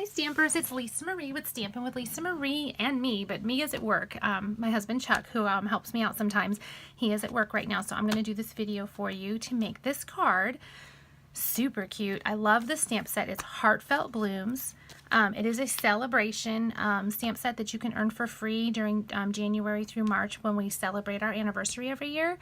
Hi Stampers, it's Lisa Marie with Stampin' with Lisa Marie and me, but me is at work. My husband Chuck, who helps me out sometimes, he is at work right now, so I'm going to do this video for you to make this card. Super cute. I love the stamp set. It's Heartfelt Blooms. It is a Sale-A-Bration stamp set that you can earn for free during January through March when we celebrate our anniversary every year.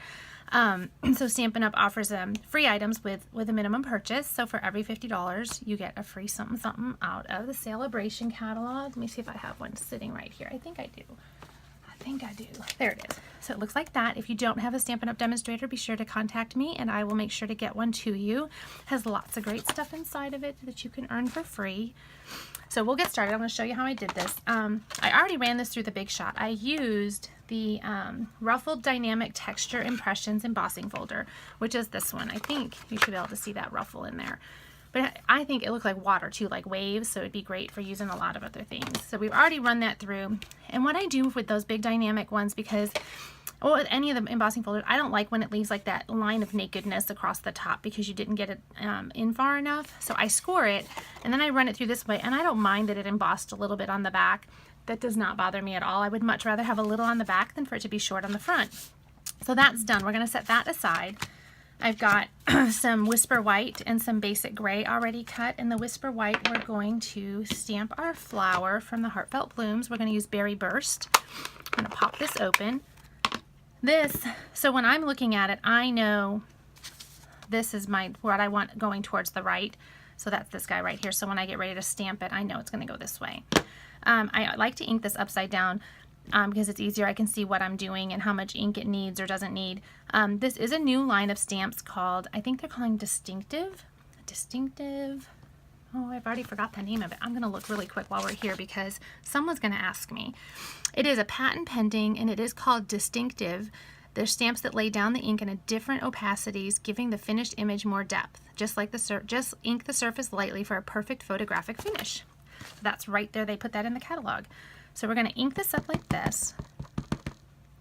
So Stampin' Up offers free items with a minimum purchase. So for every $50, you get a free something something out of the Sale-A-Bration catalog. Let me see if I have one sitting right here. I think I do. There it is. So it looks like that. If you don't have a Stampin' Up demonstrator, be sure to contact me and I will make sure to get one to you. It has lots of great stuff inside of it that you can earn for free. So we'll get started. I'm going to show you how I did this. I already ran this through the Big Shot. I used the Ruffled Dynamic Texture Impressions embossing folder, which is this one. I think you should be able to see that ruffle in there. But I think it looked like water too, like waves, so it'd be great for using a lot of other things. So we've already run that through. And what I do with those big dynamic ones, because with any of the embossing folders, I don't like when it leaves like that line of nakedness across the top because you didn't get it in far enough. So I score it and then I run it through this way, and I don't mind that it embossed a little bit on the back. That does not bother me at all. I would much rather have a little on the back than for it to be short on the front. So that's done. We're going to set that aside. I've got some Whisper White and some Basic Gray already cut. In the Whisper White, we're going to stamp our flower from the Heartfelt Blooms. We're going to use Berry Burst. I'm going to pop this open. So when I'm looking at it, I know this is what I want going towards the right. So that's this guy right here. So when I get ready to stamp it, I know it's going to go this way. I like to ink this upside down because it's easier. I can see what I'm doing and how much ink it needs or doesn't need. This is a new line of stamps called, I think they're calling Distinctive. Oh, I've already forgot the name of it. I'm going to look really quick while we're here because someone's going to ask me. It is a patent pending and it is called Distinctive. They're stamps that lay down the ink in different opacities, giving the finished image more depth. Just ink the surface lightly for a perfect photographic finish. That's right there. They put that in the catalog. So we're going to ink this up like this.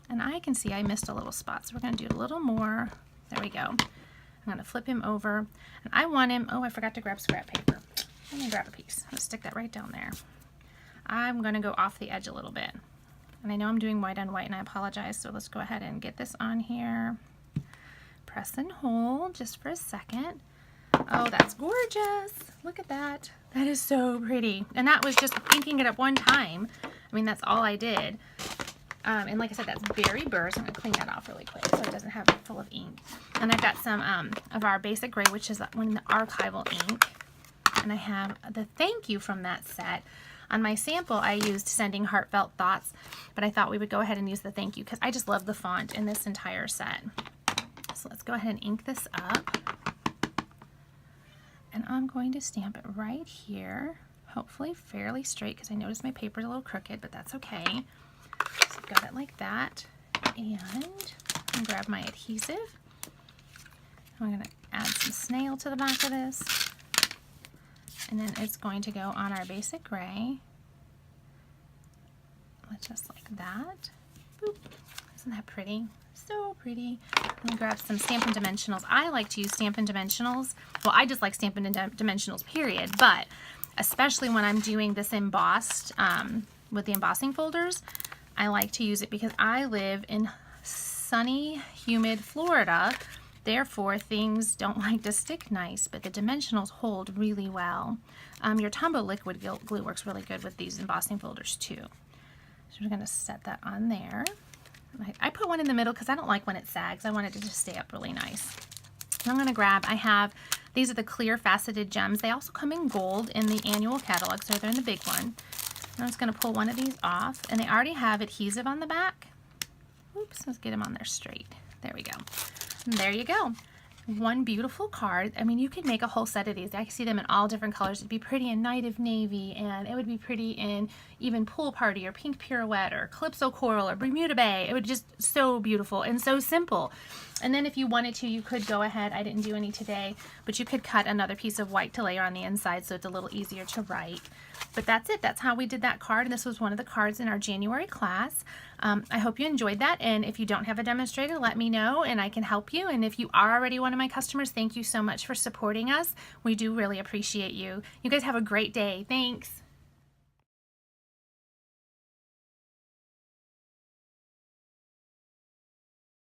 And I can see I missed a little spot. So we're going to do a little more. There we go. I'm going to flip him over. And I want him, oh, I forgot to grab scrap paper. Let me grab a piece. I'm going to stick that right down there. I'm going to go off the edge a little bit. And I know I'm doing white on white and I apologize. So let's go ahead and get this on here. Press and hold just for a second. Oh, that's gorgeous. Look at that. That is so pretty. And that was just inking it up one time. I mean, that's all I did. And like I said, that's Berry Burst. I'm going to clean that off really quick so it doesn't have it full of ink. And I've got some of our Basic Gray, which is one of the archival ink. And I have the thank you from that set. On my sample, I used Sending Heartfelt Thoughts, but I thought we would go ahead and use the thank you because I just love the font in this entire set. So let's go ahead and ink this up. And I'm going to stamp it right here, hopefully fairly straight because I noticed my paper is a little crooked, but that's okay. So I've got it like that. And I'm going to grab my adhesive. I'm going to add some snail to the back of this. And then it's going to go on our Basic Gray. Just like that. Boop. Isn't that pretty? So pretty. Let me grab some Stampin' Dimensionals. I like to use Stampin' Dimensionals. Well, I just like Stampin' Dimensionals, period. But especially when I'm doing this embossed with the embossing folders, I like to use it because I live in sunny, humid Florida. Therefore, things don't like to stick nice, but the dimensionals hold really well. Your Tombow liquid glue works really good with these embossing folders too. So we're going to set that on there. I put one in the middle because I don't like when it sags. I want it to just stay up really nice. I'm going to grab, these are the clear faceted gems. They also come in gold in the annual catalog, so they're in the big one. I'm just going to pull one of these off, and they already have adhesive on the back. Oops, let's get them on there straight. There we go. And there you go. One beautiful card. I mean, you could make a whole set of these. I see them in all different colors. It'd be pretty in Night of Navy, and it would be pretty in even Pool Party or Pink Pirouette or Calypso Coral or Bermuda Bay. It would just so beautiful and so simple. And then if you wanted to, you could go ahead. I didn't do any today, but you could cut another piece of white to layer on the inside so it's a little easier to write. But that's it. That's how we did that card. And this was one of the cards in our January class. I hope you enjoyed that. And if you don't have a demonstrator, let me know and I can help you. And if you are already one of my customers, thank you so much for supporting us. We do really appreciate you. You guys have a great day. Thanks.